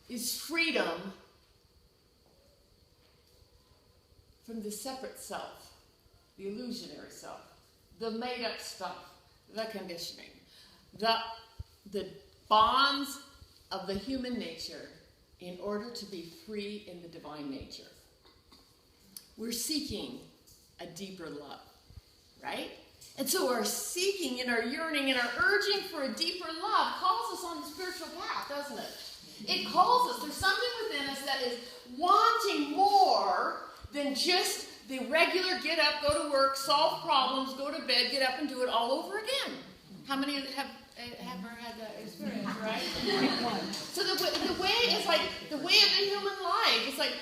is freedom from the separate self, the illusionary self, the made-up stuff, the conditioning, the bonds of the human nature in order to be free in the divine nature. We're seeking a deeper love, right? And so our seeking and our yearning and our urging for a deeper love calls us on the spiritual path, doesn't it? It calls us. There's something within us that is wanting more than just the regular get up, go to work, solve problems, go to bed, get up and do it all over again. How many have ever had that experience, right? So the way is like the way of the human life. It's like,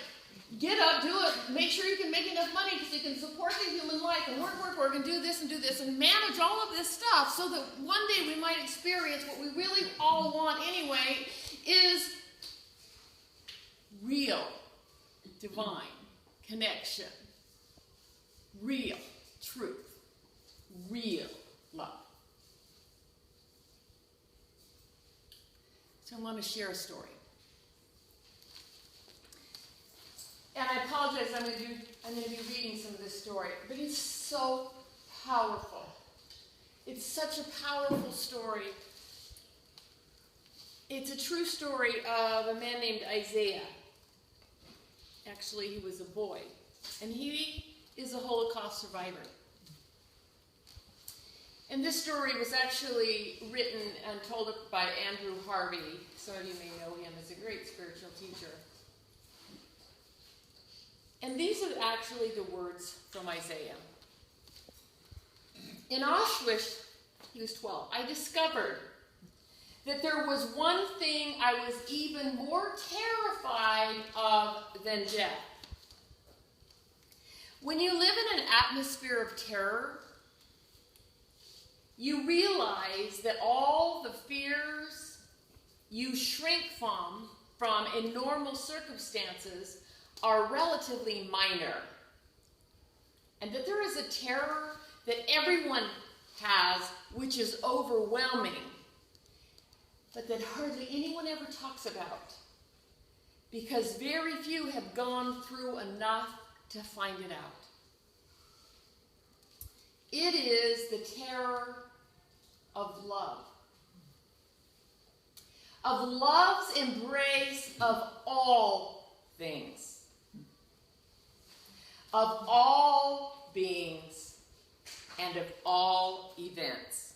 get up, do it, make sure you can make enough money because you can support the human life and work, and do this and manage all of this stuff so that one day we might experience what we really all want anyway is real, divine connection, real truth, real love. So I want to share a story. And I apologize, I'm going to be reading some of this story, but it's so powerful. It's such a powerful story. It's a true story of a man named Isaiah. Actually, he was a boy, and he is a Holocaust survivor. And this story was actually written and told by Andrew Harvey. Some of you may know him as a great spiritual teacher. And these are actually the words from Isaiah. In Auschwitz, he was 12, I discovered that there was one thing I was even more terrified of than death. When you live in an atmosphere of terror, you realize that all the fears you shrink from in normal circumstances are relatively minor. And that there is a terror that everyone has, which is overwhelming, but that hardly anyone ever talks about, because very few have gone through enough to find it out. It is the terror of love. Of love's embrace of all things. Of all beings and of all events.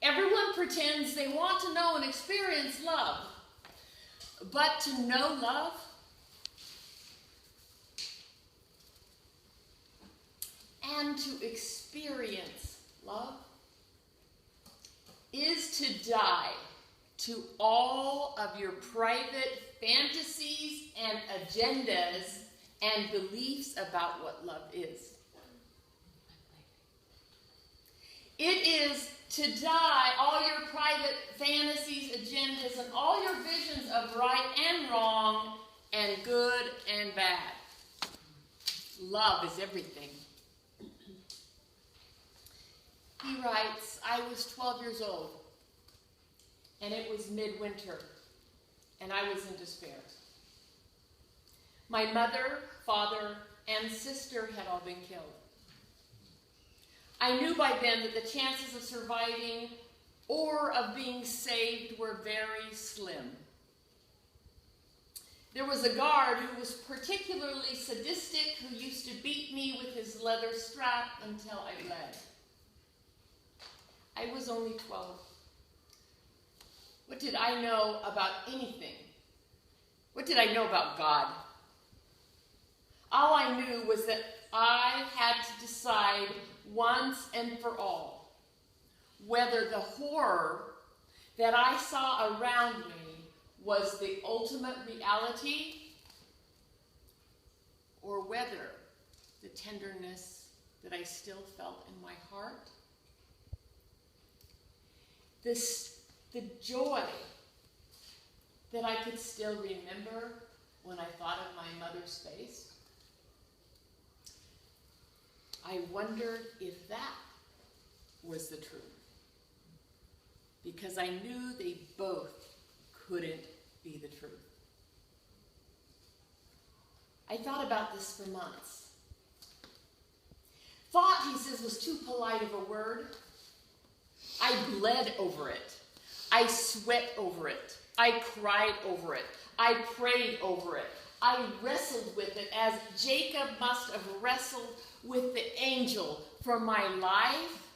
Everyone pretends they want to know and experience love, but to know love and to experience love is to die to all of your private fantasies and agendas and beliefs about what love is. It is to die all your private fantasies, agendas, and all your visions of right and wrong and good and bad. Love is everything. He writes, I was 12 years old, and it was midwinter, and I was in despair. My mother, father, and sister had all been killed. I knew by then that the chances of surviving or of being saved were very slim. There was a guard who was particularly sadistic, who used to beat me with his leather strap until I bled. I was only 12. What did I know about anything? What did I know about God? All I knew was that I had to decide once and for all whether the horror that I saw around me was the ultimate reality or whether the tenderness that I still felt in my heart, the joy that I could still remember when I thought of my mother's face, I wondered if that was the truth. Because I knew they both couldn't I thought about this for months. Thought, he says, was too polite of a word. I bled over it. I sweat over it. I cried over it. I prayed over it. I wrestled with it as Jacob must have wrestled with the angel for my life.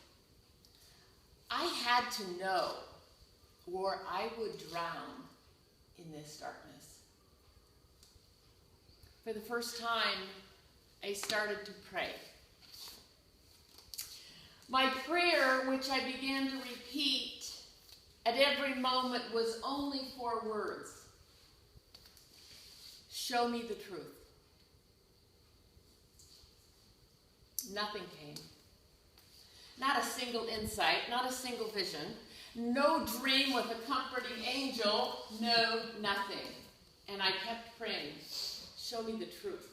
I had to know, or I would drown in this darkness. For the first time, I started to pray. My prayer, which I began to repeat at every moment, was only 4 words. Show me the truth. Nothing came. Not a single insight, not a single vision, no dream with a comforting angel, no nothing. And I kept praying, show me the truth.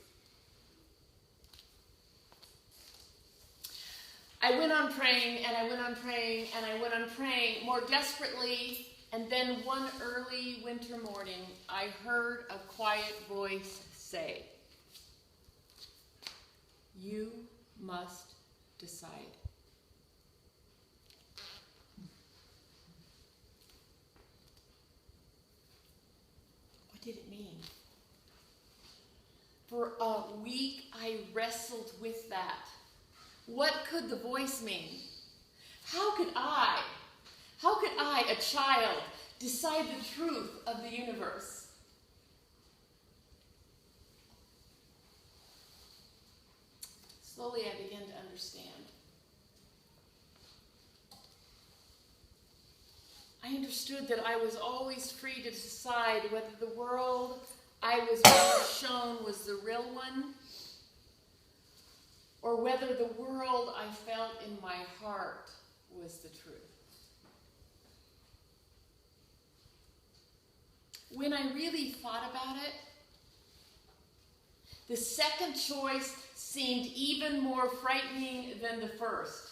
I went on praying, and I went on praying, and I went on praying more desperately, and then one early winter morning, I heard a quiet voice say, you must decide. What did it mean? For a week, I wrestled with that. What could the voice mean? How could I, a child, decide the truth of the universe? Slowly I began to understand. I understood that I was always free to decide whether the world I was being shown was the real one, or whether the world I felt in my heart was the truth. When I really thought about it, the second choice seemed even more frightening than the first.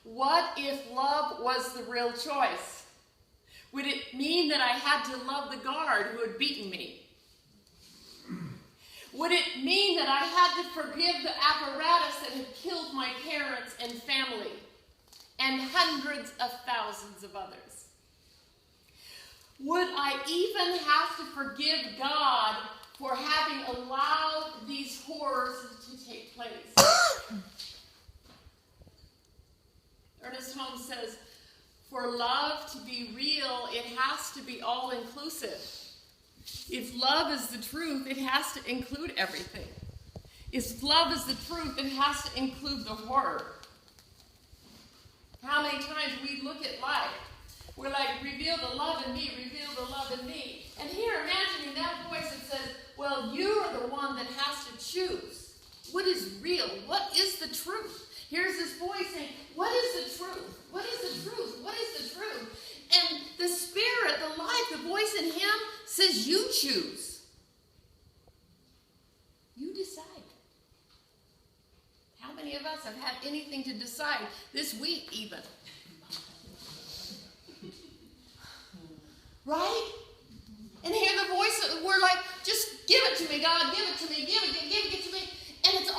What if love was the real choice? Would it mean that I had to love the guard who had beaten me? Would it mean that I had to forgive the apparatus that had killed my parents and family and hundreds of thousands of others? Would I even have to forgive God for having allowed these horrors to take place? Ernest Holmes says, for love to be real, it has to be all-inclusive. If love is the truth, it has to include everything. If love is the truth, it has to include the horror. How many times we look at life, we're like, reveal the love in me, reveal the love in me. And here, imagining that voice that says, well, you're the one that has to choose. What is real? What is the truth? Here's this voice saying, what is the truth? What is the truth? What is the truth? And the spirit, the life, the voice in him says, you choose. You decide. How many of us have had anything to decide this week even? Right? And hear the voice, we're like, just give it to me, God, give it to me, give it to me. And it's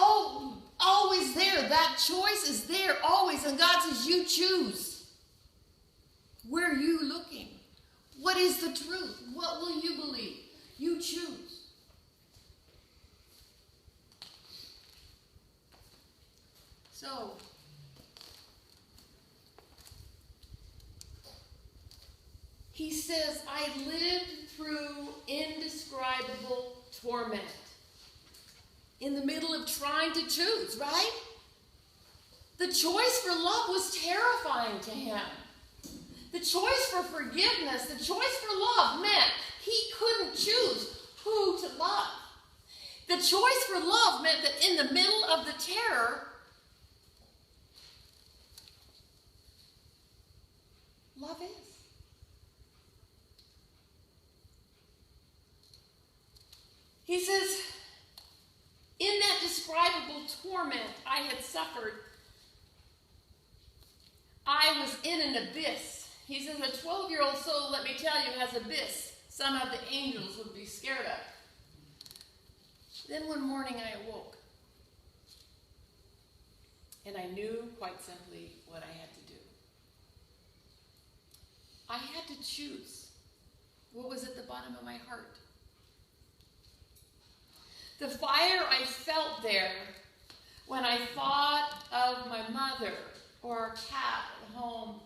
always there. That choice is there always. And God says, you choose. Where are you looking? What is the truth? What will you believe? You choose. So, he says, I lived through indescribable torment in the middle of trying to choose, right? The choice for love was terrifying to him. The choice for forgiveness, the choice for love meant he couldn't choose who to love. The choice for love meant that in the middle of the terror, love is. He says, in that indescribable torment I had suffered, I was in an abyss. He says, a 12-year-old soul, let me tell you, has abyss some of the angels would be scared of. Then one morning I awoke. And I knew quite simply what I had to do. I had to choose what was at the bottom of my heart. The fire I felt there when I thought of my mother or our cat at home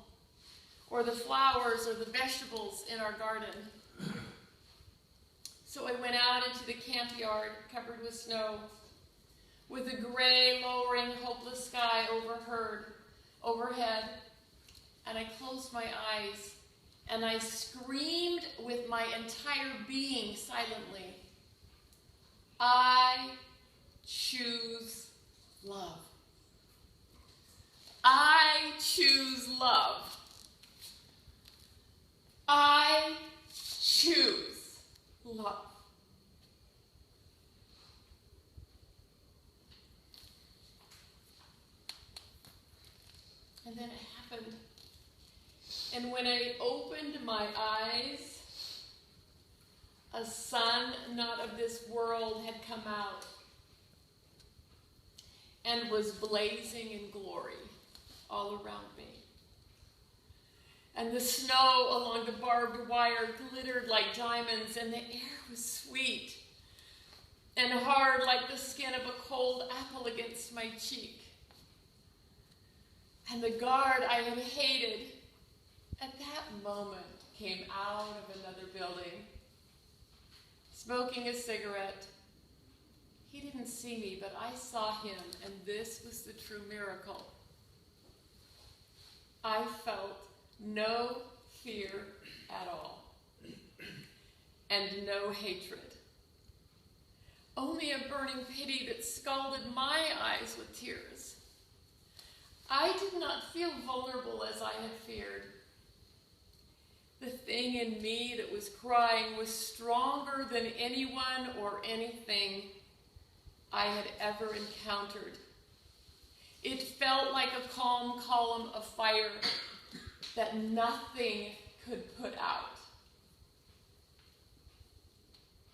or the flowers or the vegetables in our garden. So I went out into the camp yard covered with snow with a gray, lowering, hopeless sky overhead, and I closed my eyes and I screamed with my entire being silently, I choose love. I choose love. I choose love. And then it happened. And when I opened my eyes, a sun not of this world had come out and was blazing in glory all around me. And the snow along the barbed wire glittered like diamonds, and the air was sweet and hard like the skin of a cold apple against my cheek. And the guard I had hated at that moment came out of another building, smoking a cigarette. He didn't see me, but I saw him, and this was the true miracle. I felt no fear at all, and no hatred. Only a burning pity that scalded my eyes with tears. I did not feel vulnerable as I had feared. The thing in me that was crying was stronger than anyone or anything I had ever encountered. It felt like a calm column of fire that nothing could put out.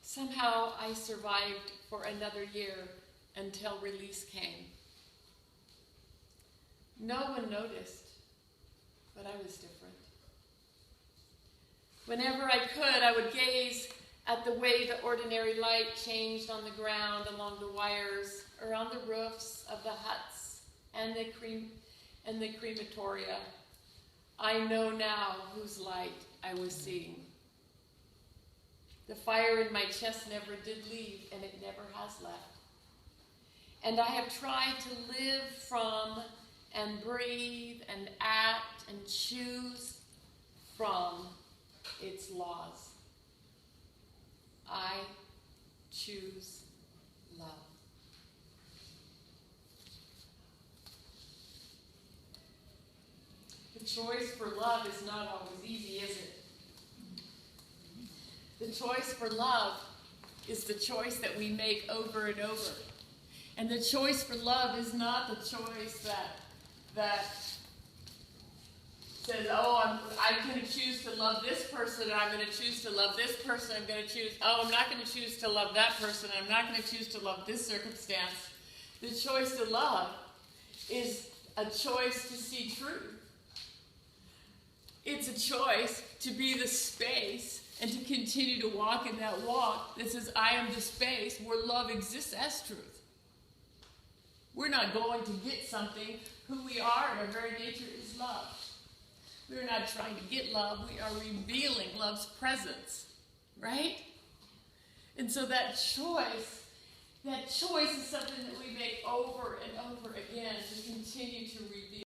Somehow I survived for another year until release came. No one noticed, but I was different. Whenever I could, I would gaze at the way the ordinary light changed on the ground, along the wires, or on the roofs of the huts and the crematoria. I know now whose light I was seeing. The fire in my chest never did leave, and it never has left. And I have tried to live from and breathe and act and choose from its laws. I choose love. The choice for love is not always easy, is it? The choice for love is the choice that we make over and over. And the choice for love is not the choice that says, oh, I'm going to choose to love this person, and I'm going to choose to love this person, I'm going to choose, oh, I'm not going to choose to love that person, I'm not going to choose to love this circumstance. The choice to love is a choice to see truth. It's a choice to be the space and to continue to walk in that walk that says, I am the space where love exists as truth. We're not going to get something. Who we are in our very nature is love. We're not trying to get love. We are revealing love's presence, right? And so that choice is something that we make over and over again to continue to reveal.